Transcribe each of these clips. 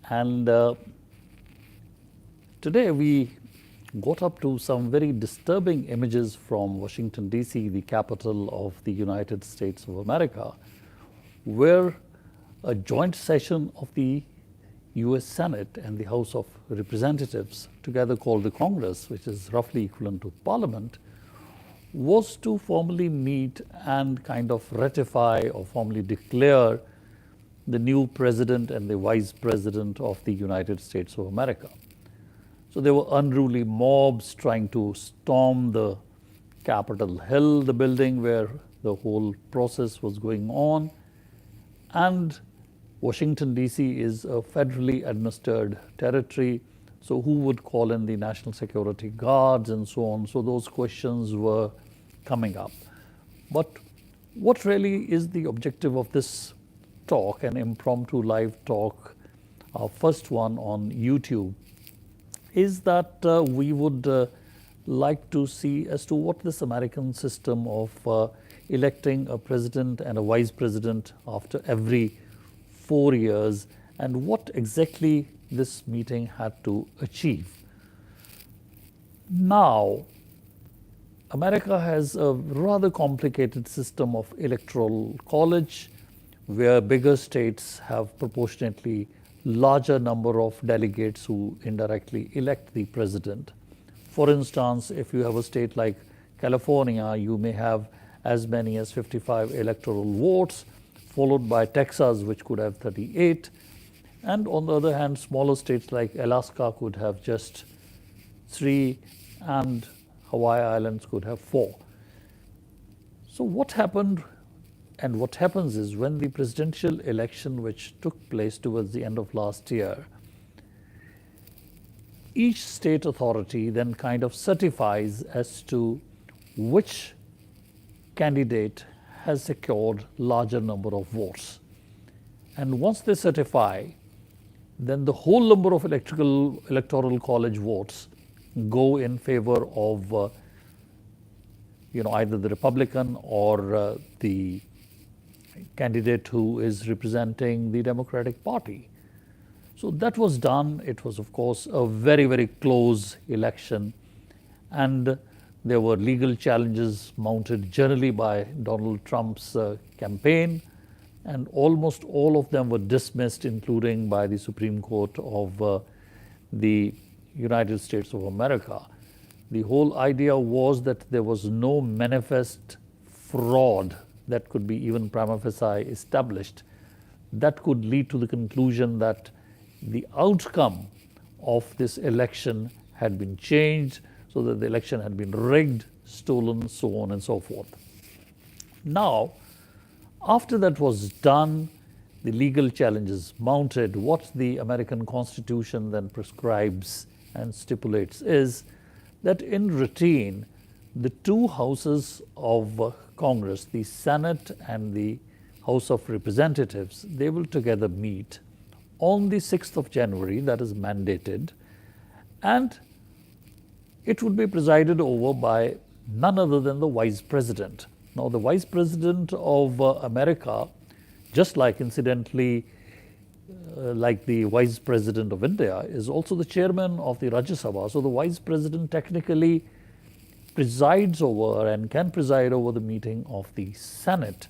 And today we got up to some very disturbing images from Washington, D.C., the capital of the United States of America, where a joint session of the US Senate and the House of Representatives, together called the Congress, which is roughly equivalent to Parliament, was to formally meet and kind of ratify or formally declare the new president and the vice president of the United States of America. So there were unruly mobs trying to storm the Capitol Hill, the building where the whole process was going on. And Washington, D.C. is a federally administered territory. So who would call in the national security guards and so on? So those questions were coming up. But what really is the objective of this talk, an impromptu live talk, our first one on YouTube, is that we would like to see as to what this American system of electing a president and a vice president after every 4 years, and what exactly this meeting had to achieve. Now, America has a rather complicated system of electoral college, where bigger states have proportionately larger number of delegates who indirectly elect the president. For instance, if you have a state like California, you may have as many as 55 electoral votes, followed by Texas, which could have 38. And on the other hand, smaller states like Alaska could have just 3, and Hawaii Islands could have 4. So what happened and what happens is, when the presidential election, which took place towards the end of last year, each state authority then kind of certifies as to which candidate has secured larger number of votes. And once they certify, then the whole number of electoral college votes go in favor of either the Republican or the candidate who is representing the Democratic Party. So that was done. It was, of course, a very, very close election, and there were legal challenges mounted generally by Donald Trump's campaign, and almost all of them were dismissed, including by the Supreme Court of the United States of America. The whole idea was that there was no manifest fraud that could be even prima facie established that could lead to the conclusion that the outcome of this election had been changed, so that the election had been rigged, stolen, so on and so forth. Now, after that was done, the legal challenges mounted. What the American Constitution then prescribes and stipulates is that in routine, the two houses of Congress, the Senate and the House of Representatives, they will together meet on the 6th of January, that is mandated, and it would be presided over by none other than the Vice President. Now, the Vice President of America, just like incidentally, like the Vice President of India, is also the chairman of the Rajya Sabha. So the Vice President technically presides over and can preside over the meeting of the Senate,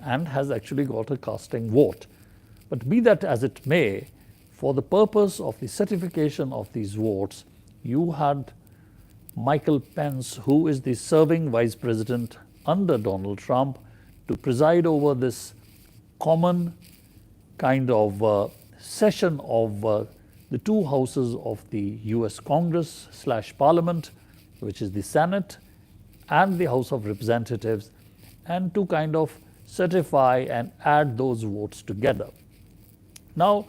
and has actually got a casting vote. But be that as it may, for the purpose of the certification of these votes, you had Michael Pence, who is the serving Vice President under Donald Trump, to preside over this common kind of session of the two houses of the US Congress / Parliament, which is the Senate and the House of Representatives, and to kind of certify and add those votes together. Now,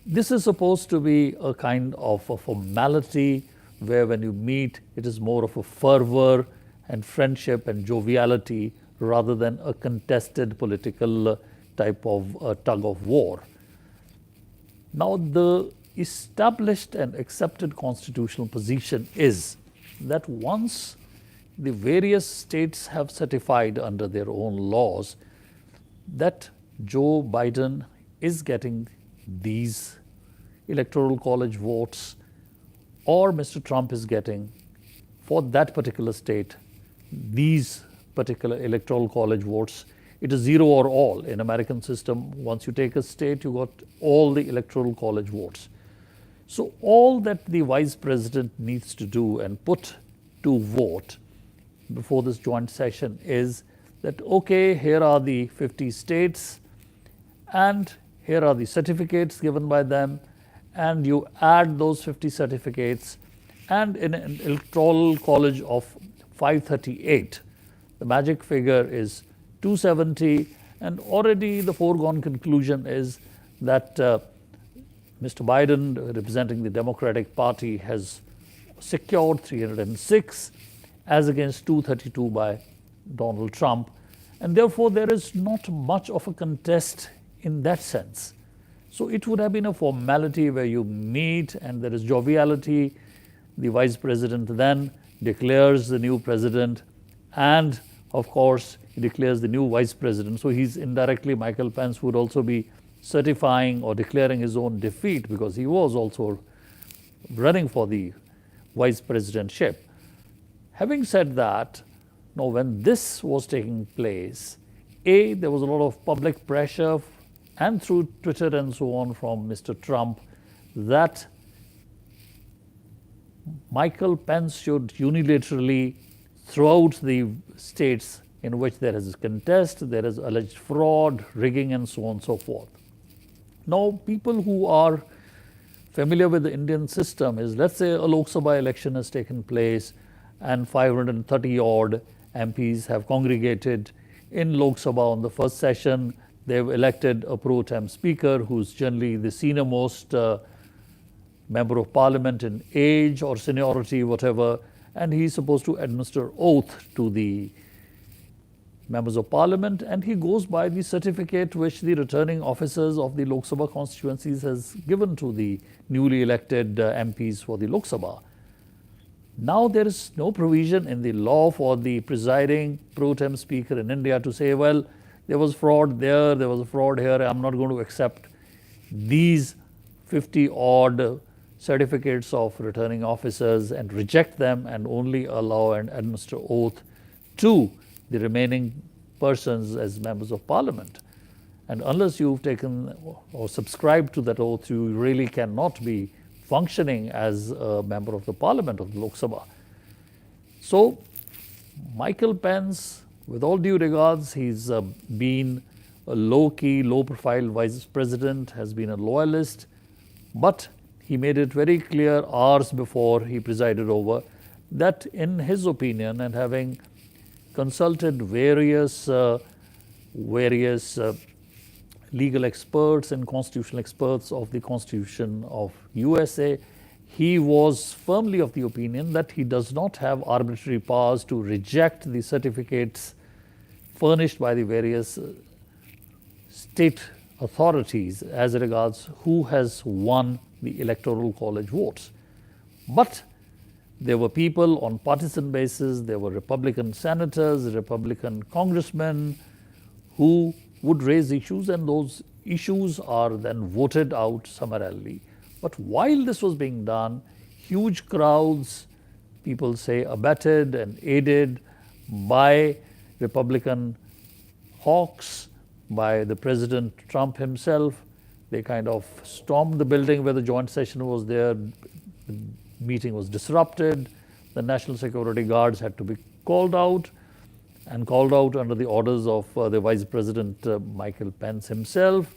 this is supposed to be a kind of a formality where when you meet, it is more of a fervor and friendship and joviality rather than a contested political type of tug of war. Now, the established and accepted constitutional position is that once the various states have certified under their own laws that Joe Biden is getting these electoral college votes or Mr. Trump is getting for that particular state, these particular electoral college votes, it is zero or all. In American system, once you take a state, you got all the electoral college votes. So all that the vice president needs to do and put to vote before this joint session is that, okay, here are the 50 states and here are the certificates given by them, and you add those 50 certificates, and in an electoral college of 538, the magic figure is 270, and already the foregone conclusion is that Mr. Biden, representing the Democratic Party, has secured 306 as against 232 by Donald Trump, and therefore there is not much of a contest in that sense. So it would have been a formality where you meet and there is joviality. The vice president then declares the new president, and of course he declares the new vice president. So he's indirectly, Michael Pence would also be certifying or declaring his own defeat because he was also running for the vice presidentship. Having said that, now when this was taking place, there was a lot of public pressure and through Twitter and so on from Mr. Trump that Michael Pence should unilaterally throw out the states in which there is contest, there is alleged fraud, rigging, and so on and so forth. Now, people who are familiar with the Indian system is, let's say a Lok Sabha election has taken place and 530 odd MPs have congregated in Lok Sabha on the first session. They've elected a pro tem speaker who's generally the senior most member of parliament in age or seniority, whatever, and he's supposed to administer oath to the members of parliament, and he goes by the certificate which the returning officers of the Lok Sabha constituencies has given to the newly elected MPs for the Lok Sabha. Now there is no provision in the law for the presiding pro tem speaker in India to say, well, there was fraud there was a fraud here, I'm not going to accept these 50 odd certificates of returning officers and reject them and only allow and administer oath to the remaining persons as members of parliament. And unless you've taken or subscribed to that oath, you really cannot be functioning as a member of the parliament of the Lok Sabha. So Michael Pence, with all due regards, he's been a low-key, low-profile vice president, has been a loyalist, but he made it very clear hours before he presided over that in his opinion, and having consulted various legal experts and constitutional experts of the Constitution of USA, he was firmly of the opinion that he does not have arbitrary powers to reject the certificates furnished by the various state authorities as regards who has won the electoral college votes. But there were people on partisan basis, there were Republican senators, Republican congressmen who would raise issues, and those issues are then voted out summarily. But while this was being done, huge crowds, people say abetted and aided by Republican hawks, by the President Trump himself, they kind of stormed the building where the joint session was there. The meeting was disrupted. The National Security Guards had to be called out, and called out under the orders of the Vice President Michael Pence himself.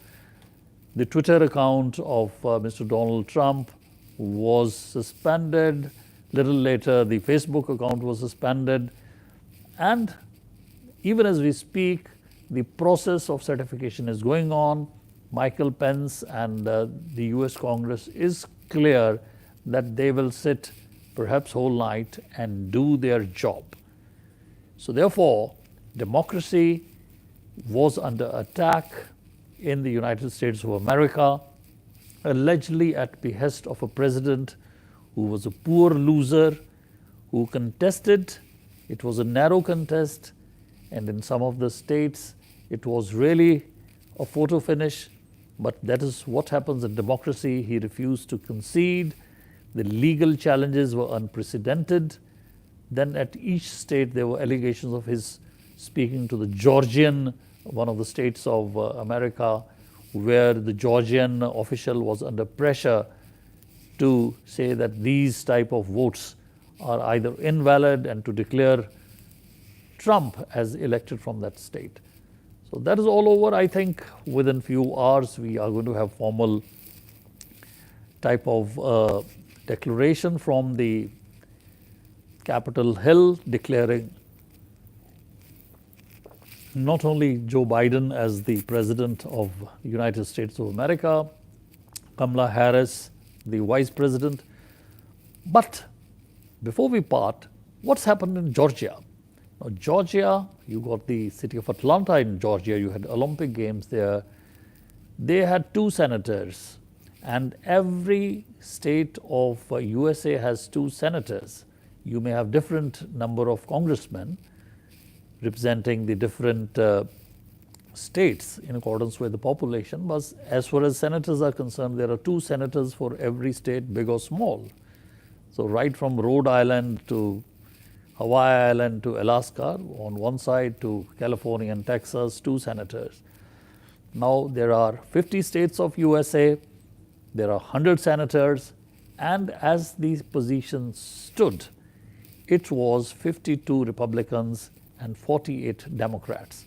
The Twitter account of Mr. Donald Trump was suspended. Little later, the Facebook account was suspended. And even as we speak, the process of certification is going on. Michael Pence and the US Congress is clear that they will sit perhaps whole night and do their job. So therefore, democracy was under attack in the United States of America, allegedly at behest of a president who was a poor loser, who contested. It was a narrow contest, and in some of the states, it was really a photo finish. But that is what happens in democracy. He refused to concede. The legal challenges were unprecedented. Then at each state there were allegations of his speaking to the Georgian, one of the states of America, where the Georgian official was under pressure to say that these type of votes are either invalid and to declare Trump as elected from that state. So that is all over. I think within few hours we are going to have formal type of declaration from the Capitol Hill declaring not only Joe Biden as the President of the United States of America, Kamala Harris the Vice President, but before we part, what's happened in Georgia? Now, Georgia, you got the city of Atlanta in Georgia, you had Olympic Games there. They had 2 senators, and every state of USA has 2 senators. You may have different number of congressmen representing the different states in accordance with the population, but as far as senators are concerned, there are 2 senators for every state, big or small. So right from Rhode Island to Hawaii Island to Alaska on one side to California and Texas, 2 senators. Now there are 50 states of USA, there are 100 senators, and as these positions stood, it was 52 Republicans and 48 Democrats,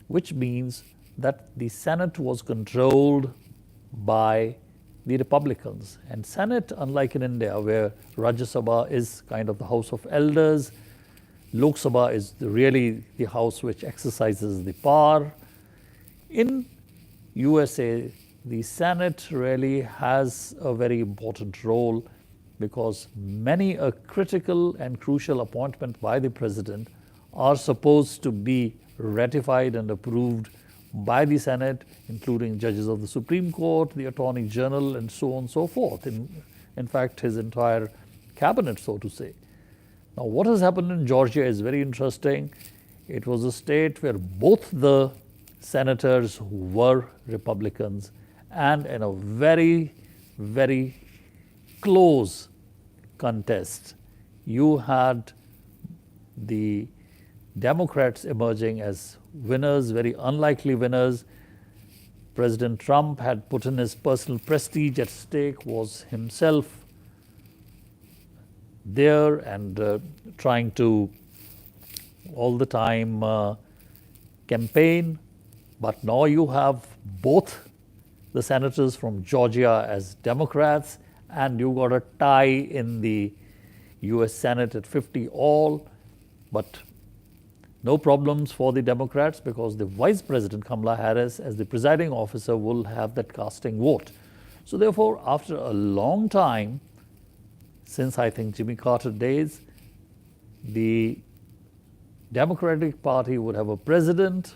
which means that the Senate was controlled by the Republicans. And Senate, unlike in India, where Rajya Sabha is kind of the House of Elders, Lok Sabha is really the house which exercises the power. In USA, the Senate really has a very important role because many a critical and crucial appointment by the President are supposed to be ratified and approved by the Senate, including judges of the Supreme Court, the Attorney General, and so on and so forth. In fact, his entire cabinet, so to say. Now, what has happened in Georgia is very interesting. It was a state where both the senators were Republicans, and in a very, very close contest, you had the Democrats emerging as winners, very unlikely winners. President Trump had put in his personal prestige at stake, was himself there and trying to all the time campaign. But now you have both the senators from Georgia as Democrats, and you got a tie in the US Senate at 50 all. But no problems for the Democrats because the Vice President Kamala Harris as the presiding officer will have that casting vote. So therefore, after a long time, since I think Jimmy Carter days, the Democratic Party would have a president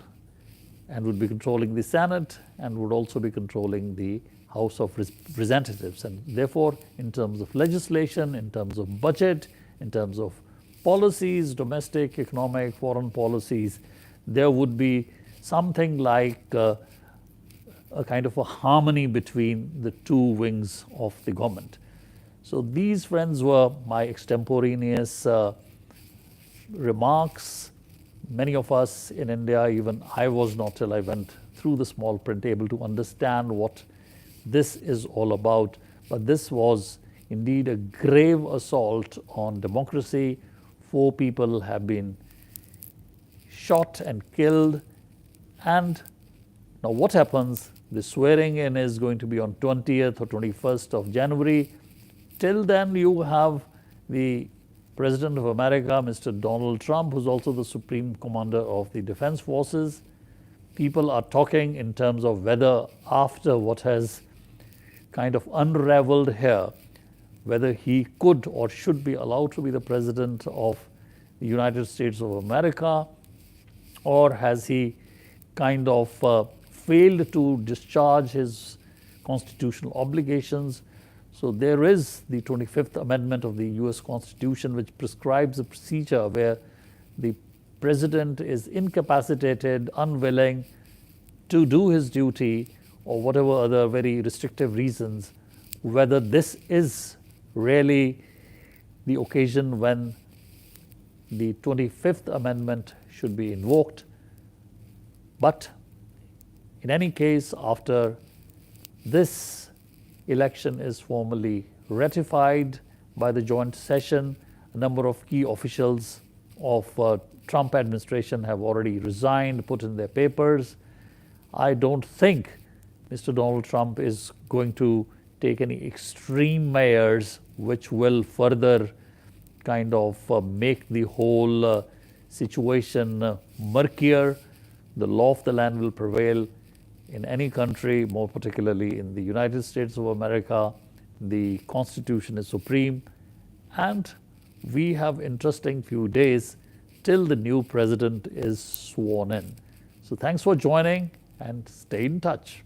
and would be controlling the Senate and would also be controlling the House of Representatives. And therefore, in terms of legislation, in terms of budget, in terms of policies, domestic, economic, foreign policies, there would be something like a kind of a harmony between the 2 wings of the government. So these, friends, were my extemporaneous remarks. Many of us in India, even I was not till I went through the small print able to understand what this is all about. But this was indeed a grave assault on democracy. 4 people have been shot and killed. And now what happens? The swearing in is going to be on 20th or 21st of January. Till then, you have the President of America, Mr. Donald Trump, who's also the Supreme Commander of the Defense Forces. People are talking in terms of whether after what has kind of unraveled here, whether he could or should be allowed to be the President of the United States of America, or has he kind of failed to discharge his constitutional obligations. So there is the 25th Amendment of the US Constitution, which prescribes a procedure where the President is incapacitated, unwilling to do his duty, or whatever other very restrictive reasons, whether this is really the occasion when the 25th Amendment should be invoked. But in any case, after this election is formally ratified by the joint session, a number of key officials of Trump administration have already resigned, put in their papers. I don't think Mr. Donald Trump is going to take any extreme measures which will further kind of make the whole situation murkier. The law of the land will prevail in any country, more particularly in the United States of America. The Constitution is supreme, and we have interesting few days till the new president is sworn in. So thanks for joining and stay in touch.